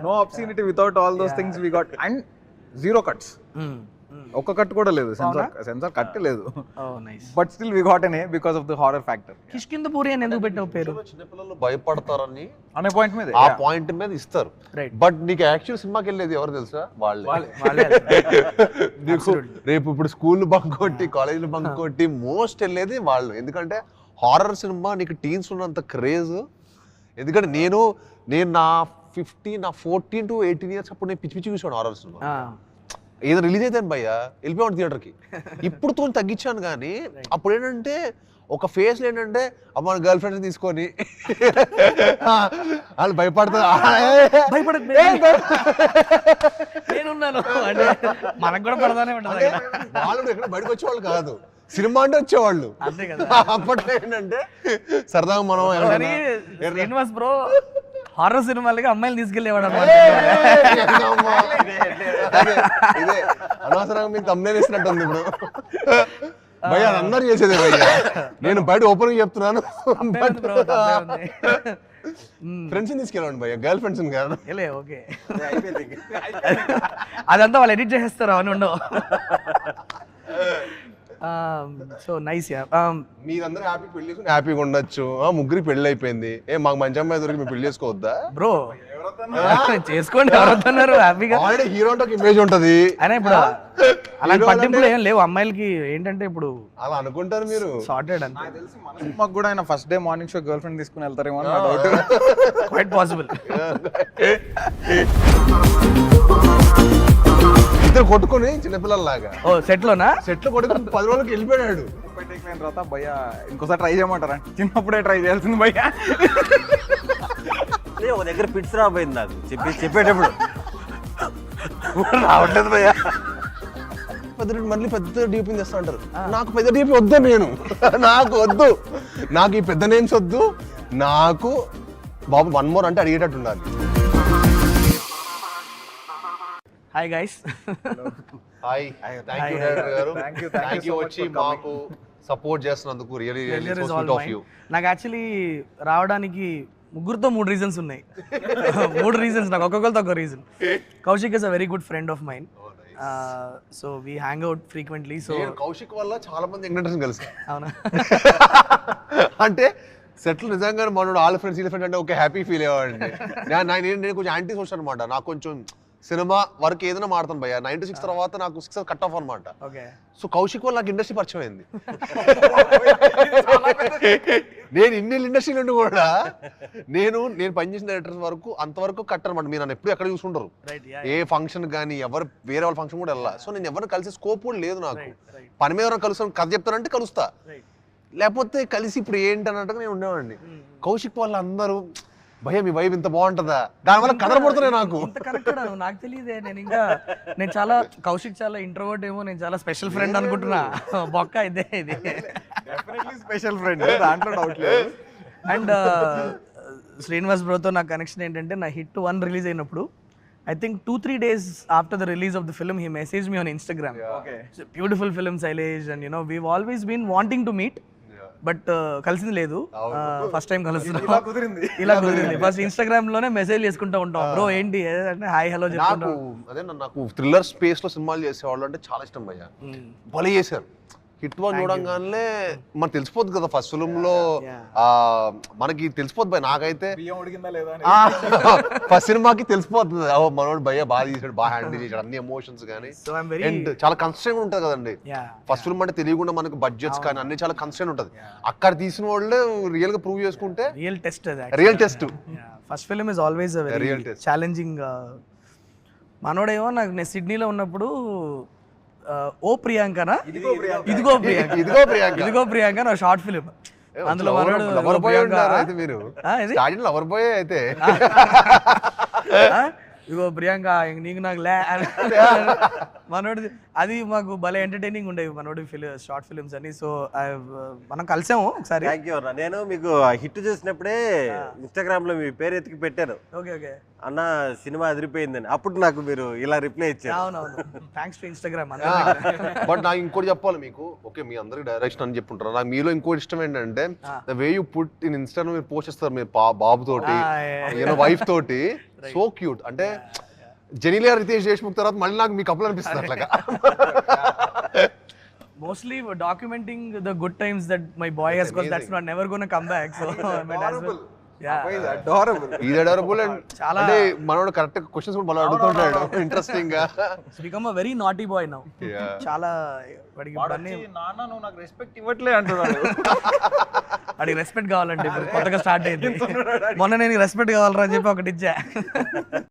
No obscenity without all those things we got and zero cuts. ఒక్క cut కూడా లేదు, censor cut లేదు. But still we got an A because of the horror factor. Kishkindhapuri అని ఎందుకు పెట్టావు పేరు? చిన్నపిల్లలు భయపడతారని అనే పాయింట్ మీద, ఆ పాయింట్ మీద ఇస్తారు. బట్ నీకు యాక్చువల్ సినిమాకి వెళ్ళేది ఎవరు తెలుసా? వాళ్ళే. నీకు రేపు ఇప్పుడు స్కూల్ బంక్ కొట్టి కాలేజీలు బంక్ కొట్టి మోస్ట్ వెళ్ళేది వాళ్ళు. ఎందుకంటే హారర్ సినిమా నీకు టీన్స్ ఉన్నంత క్రేజ్. ఎందుకంటే నేను నా 14 to 18 years అప్పుడు నేను పిచ్చి పిచ్చి చూసాను హారర్ సినిమా. ఏదో రిలీజ్ అయితే భయ్యా వెళ్ళిపోయాను థియేటర్కి. ఇప్పుడు తో తగ్గించాను కానీ అప్పుడు ఏంటంటే ఒక ఫేస్లో ఏంటంటే అమ్మ గర్ల్ ఫ్రెండ్స్ తీసుకొని వాళ్ళు భయపడతారు. వాళ్ళు ఎక్కడ బయటకు వచ్చేవాళ్ళు కాదు, సినిమా అంటే వచ్చేవాళ్ళు. అప్పట్లో ఏంటంటే సరదాగా మనం శ్రీనివాస్ బ్రో హారర్ సినిమాలకి అమ్మాయిలు తీసుకెళ్ళేవాడు అనమాట. ఇదే అనవసరంగా మీకు తమ్మునే ఇస్తున్నట్టుంది ఇప్పుడు. భయ్య అందరు చేసేదే భయ్య, నేను బయట ఓపెన్ చెప్తున్నాను. ఫ్రెండ్స్ తీసుకెళ్ళండి భయ్య, గర్ల్ ఫ్రెండ్స్ కాదు. ఓకే అదంతా వాళ్ళు ఎడిట్ చేసేస్తారు అని ఉండవు. So nice yeah. మీరందరూ హ్యాపీ పెళ్లి చేసుకుని హ్యాపీగా ఉండొచ్చు. ముగ్గురికి పెళ్లి అయిపోయింది, మాకు మంచి అమ్మాయి దొరికి మీరు పెళ్లి చేసుకోవద్దా? బ్రో చేసుకోండి, ఎవరొద్దన్నారు? హ్యాపీగా ఆల్రెడీ హీరో అంటే ఇమేజ్ ఉంటది. అయినా ఇప్పుడు అలాంటి పట్టింపులు ఏం లేవు అమ్మాయిలకి. ఏంటంటే ఇప్పుడు అలా అనుకుంటారు మీరు, సార్టెడ్ అంతే. మాకు కూడా ఆయన first day morning show girl friend తీసుకుని వెళ్తారేమో అని డౌట్. Quite possible. ఇద్దరు కొట్టుకుని చిన్నపిల్లలాగా సెట్ లోనా సెట్లు కొట్టుకుని 10 రోజులకి వెళ్ళిపోయాడు. తర్వాత భయ్య ఇంకోసారి ట్రై చేయమంటారా? చిన్నప్పుడే ట్రై చేయాల్సింది భయ్య. ఒక దగ్గర పిట్స్ రాబోయింది నాకు చెప్పేటప్పుడు రావట్లేదు భయ్య. మళ్ళీ పెద్ద డీపీ తెస్తా అంటారు. నాకు పెద్ద డీపీ వద్దు, నాకు వద్దు, నాకు ఈ పెద్ద నేమ్స్ వద్దు. నాకు బాబు 1 more అంటే అడిగేటట్టు ఉండాలి. Hi guys. Hi, thank you director గారు, థ్యాంక్ యూ వచ్చి మాకు సపోర్ట్ చేస్తున్నందుకు. Really so sweet of you. నాకు యాక్చువల్లీ రావడానికి ముగ్గురుతో 3 రీజన్స్ ఉన్నాయి. 3 రీజన్స్ నాకు, ఒక్కొక్కరితో ఒక reason. Kaushik is a very good friend of mine. So we hang out frequently. So Kaushik వల్ల చాలా మంది యంగ్స్టర్స్ కలిసి. అవునా? అంటే సెట్లు నిజంగా మనోడు వాళ్ళ ఫ్రెండ్స్ వీళ్ళ ఫ్రెండ్ అంటే ఒక హ్యాపీ ఫీల్ అయ్యేవాడిని. నేను కొంచెం యాంటీ సోషల్ అనమాట. నాకు కొంచెం సినిమా వరకు ఏదైనా మాడతాను భయ్య. 9 to 6 తర్వాత నాకు 6 కట్ ఆఫ్ అనమాట. సో కౌశిక్ వల్ల నాకు ఇండస్ట్రీ పరిచయం అయింది. నేను ఇన్ని ఇండస్ట్రీ నుండి కూడా నేను పనిచేసిన డైరెక్టర్స్ వరకు అంతవరకు కట్ అనమాట. మీరు నన్ను ఎప్పుడు ఎక్కడ చూసుకుంటారు, ఏ ఫంక్షన్ కానీ ఎవరు వేరే వాళ్ళ ఫంక్షన్ కూడా వెళ్ళా. సో నేను ఎవరిని కలిసే స్కోప్ కూడా లేదు నాకు. పని మీద ఎవరైనా కలుస్తాను, కథ చెప్తానంటే కలుస్తా, లేకపోతే కలిసి ఇప్పుడు ఏంటి అన్నట్టుగా నేను ఉండేవాడిని. కౌశిక్ వాళ్ళు అందరూ భయ్య మీ వైబ్ ఇంత బాగుంటుందా, దానివల్ల కథలు పడుతున్నాయి నాకు. నాకు తెలియదే. నేను చాలా కౌశిక్ చాలా ఇంట్రోవర్ట్ ఏమో, నేను చాలా స్పెషల్ ఫ్రెండ్ అనుకుంటున్నా. బొక్క ఇదే ఇది స్పెషల్ ఫ్రెండ్, దాంట్లో డౌట్ లేదు. అండ్ శ్రీనివాస్ బ్రోతో నా కనెక్షన్ ఏంటంటే, నా హిట్ 1 రిలీజ్ అయినప్పుడు I think 2-3 days after the release of the film, he messaged me on Instagram. Okay. It's a beautiful film, Sailesh, and we've always been wanting to meet. But కలిసింది లేదు. First time కలుస్తున్నాం. ఇలా కుదిరింది. First Instagram లోనే message చేసుకుంటూ ఉంటాం. Bro ఏంటి అంటే హాయ్ హలో చెప్పుకుంటాం. అదే నాకు థ్రిల్లర్ స్పేస్ లో సినిమాలు చేసేవాళ్ళు అంటే చాలా ఇష్టం భయ్య. భలే చేశారు. హిట్ 1 చూడంగానే మనకు తెలిసిపోద్ది కదా, ఫస్ట్ ఫిల్మ్ లో మనకి తెలిసిపోద్ది భయ్య. నాకైతే ఫస్ట్ సినిమాకి తెలిసిపోతుంది, మనోడు భయ్య బాగా చేశాడు, బాగా హ్యాండిల్ చేశాడు, అన్ని ఎమోషన్స్ కానీ. అండ్ చాలా కన్స్ట్రెంట్ ఉంటుంది కదండి ఫస్ట్ ఫిల్మ్ అంటే. తెలియకుండా మనకు బడ్జెట్స్ కానీ అన్ని చాలా కన్స్ట్రెంట్ ఉంటుంది. అక్కడ తీసిన వాళ్ళే రియల్ గా ప్రూవ్ చేసుకుంటే real test. First film is always a very challenging. మనోడేమో నాకు నేను సిడ్నీలో ఉన్నప్పుడు ఓ ప్రియాంకనా ఇదిగో ప్రియాంక నా షార్ట్ ఫిలిం. అందులో లవర్ బాయ్ అయితే ఇగో ప్రియాంక నీకు నాకు మనోడి అది మాకు భలే ఎంటర్టైనింగ్ ఉండేవి మనోడి షార్ట్ ఫిలిమ్స్ అని. సో మనం కలిసాము ఒకసారి. నేను మీకు హిట్ చూసినప్పుడే ఇన్స్టాగ్రామ్ లో మీ పేరు ఎత్తికి పెట్టాను. ఓకే ఓకే అన్న సినిమా అదిరిపోయిందని. అప్పుడు నాకు మీరు ఇలా రిప్లై ఇచ్చారు. అవునవును, థ్యాంక్స్ టు ఇన్స్టాగ్రామ్. బట్ నాకు ఇంకోటి చెప్పాలి మీకు. ఓకే మీ అందరికి డైరెక్షన్ అని చెప్పుంటారు, నాకు మీలో ఇంకోటి ఇష్టం ఏంటంటే the way you put in Instagram మీరు పోస్ట్ చేస్తారు, మీరు బాబు తోటి వైఫ్ తోటి సో క్యూట్. అంటే జెనీలియా రితేష్ దేశ్ముఖ్ తర్వాత మళ్ళీ నాకు మీ కప్పులు అనిపిస్తుంది అట్లాగా. Mostly documenting the good times that my boy has, because that's not never gonna come back. So I might as well. Yeah. Adorable. ఇది అడోరబుల్ అండ్ చాలా అంటే మనోడు కరెక్ట్ క్వశ్చన్స్ కూడా మళ్ళీ అడుగుతుంటాడు ఇంట్రెస్టింగ్ గా. It's become a very naughty boy now. Yeah. చాలా వాడికి ఇప్పుడు అన్ని నాన్న నువ్వు నాకు రెస్పెక్ట్ ఇవ్వట్లే అంటున్నాడు. వాడికి రెస్పెక్ట్ కావాలంటే ఇప్పుడు కొత్తగా స్టార్ట్ అయింది. మొన్న నేను రెస్పెక్ట్ కావాలరా అని చెప్పి ఒకటి ఇచ్చా.